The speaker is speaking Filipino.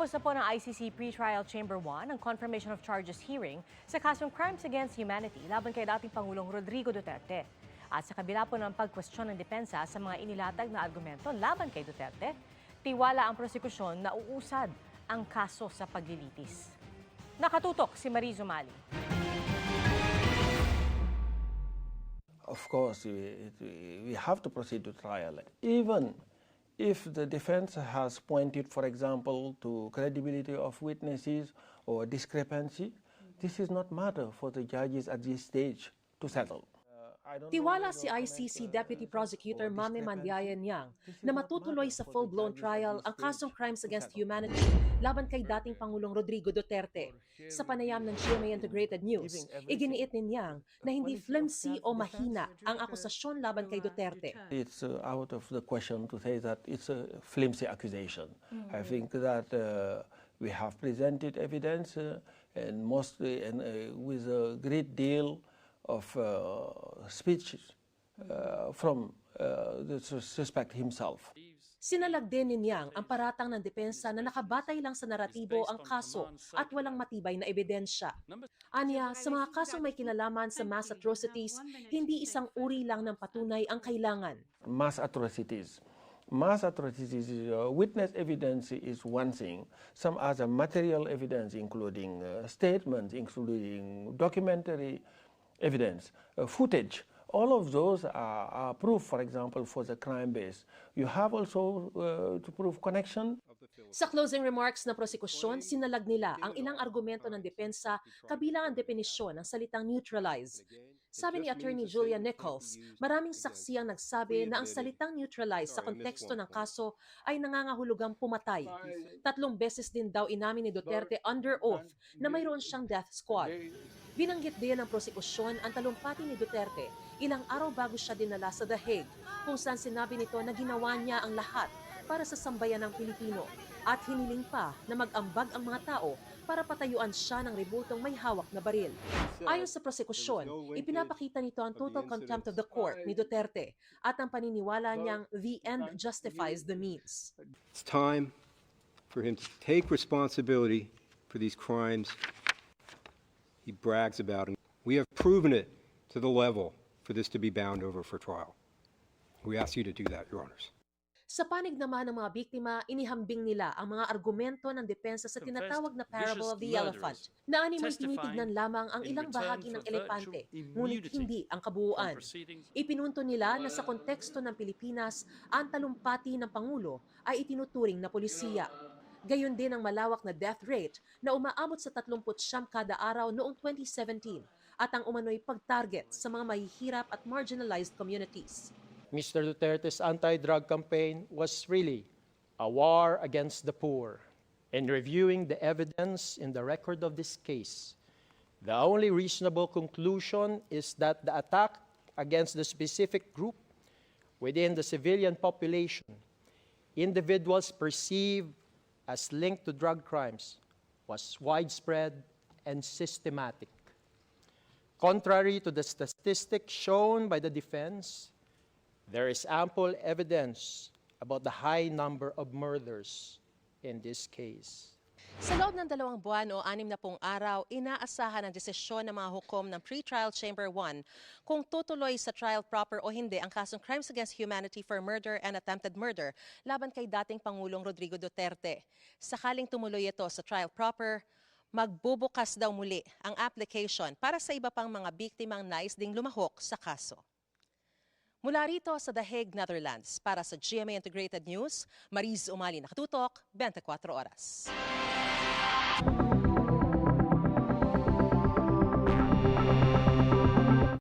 Natapos na po ng ICC Pre-Trial Chamber 1 ang Confirmation of Charges hearing sa kasong Crimes Against Humanity laban kay dating Pangulong Rodrigo Duterte. At sa kabila po ng pagkwestiyon ng depensa sa mga inilatag na argumento laban kay Duterte, tiwala ang prosekusyon na uusad ang kaso sa paglilitis. Nakatutok si Mariz Umali. Of course, we have to proceed to trial, even if the defense has pointed, for example, to credibility of witnesses or discrepancy. This is not matter for the judges at this stage to settle. Tiwala si ICC Deputy Prosecutor Mame Mandiayan-Yang na matutuloy sa full-blown trial ang kasong Crimes Against Humanity laban kay dating Pangulong Rodrigo Duterte. Sa panayam ng GMA Integrated News, iginiit ni Yang na hindi flimsy o mahina ang akusasyon laban kay Duterte. It's out of the question to say that it's a flimsy accusation. I think that we have presented evidence and mostly with a great deal of speeches from the suspect himself. Sinalag din ni Yang ang paratang ng depensa na nakabatay lang sa naratibo ang kaso at walang matibay na ebidensya. Anya, sa mga kasong may kinalaman sa mass atrocities, hindi isang uri lang ng patunay ang kailangan. Mass atrocities, witness evidence is one thing. Some other material evidence, including statements, including documentary evidence, footage, all of those are proof, for example, for the crime base. You have also to prove connection. Sa closing remarks ng prosekusyon, sinalag nila ang ilang argumento ng depensa kabilang ang definisyon ng salitang neutralize. Sabi ni Attorney Julia Nichols, maraming saksi ang nagsabi na ang salitang neutralize sa konteksto ng kaso ay nangangahulugang pumatay. 3 beses din daw inamin ni Duterte under oath na mayroon siyang death squad. Binanggit din ng prosekusyon ang talumpati ni Duterte ilang araw bago siya dinala sa The Hague, kung saan sinabi nito na ginawa niya ang lahat para sa sambayan ng Pilipino at hiniling pa na mag-ambag ang mga tao para patayuan siya ng rebultong may hawak na baril. Ayon sa prosekusyon, ipinapakita nito ang total contempt of the court ni Duterte at ang paniniwala niyang the end justifies the means. It's time for him to take responsibility for these crimes he brags about. We have proven it to the level for this to be bound over for trial. We ask you to do that, Your Honors. Sa panig naman ng mga biktima, inihambing nila ang mga argumento ng depensa sa tinatawag na parable of the elephant, na animoy tinitignan lamang ang ilang bahagi ng elepante, ngunit hindi ang kabuuan. Ipinunto nila na sa konteksto ng Pilipinas, ang talumpati ng Pangulo ay itinuturing na polisiya. Gayon din ang malawak na death rate na umaabot sa 39 kada araw noong 2017 at ang umano'y pag-target sa mga mahihirap at marginalized communities. Mr. Duterte's anti-drug campaign was really a war against the poor. In reviewing the evidence in the record of this case, the only reasonable conclusion is that the attack against the specific group within the civilian population, individuals perceived as linked to drug crimes, was widespread and systematic. Contrary to the statistics shown by the defense, there is ample evidence about the high number of murders in this case. Sa loob ng 2 buwan o 60 araw, inaasahan ang desisyon ng mga hukom ng Pre-Trial Chamber 1 kung tutuloy sa trial proper o hindi ang kasong Crimes Against Humanity for murder and attempted murder laban kay dating Pangulong Rodrigo Duterte. Sakaling tumuloy ito sa trial proper, magbubukas daw muli ang application para sa iba pang mga biktimang nais ding lumahok sa kaso. Mula rito sa The Hague, Netherlands, para sa GMA Integrated News, Mariz Umali, nakatutok, 24 oras.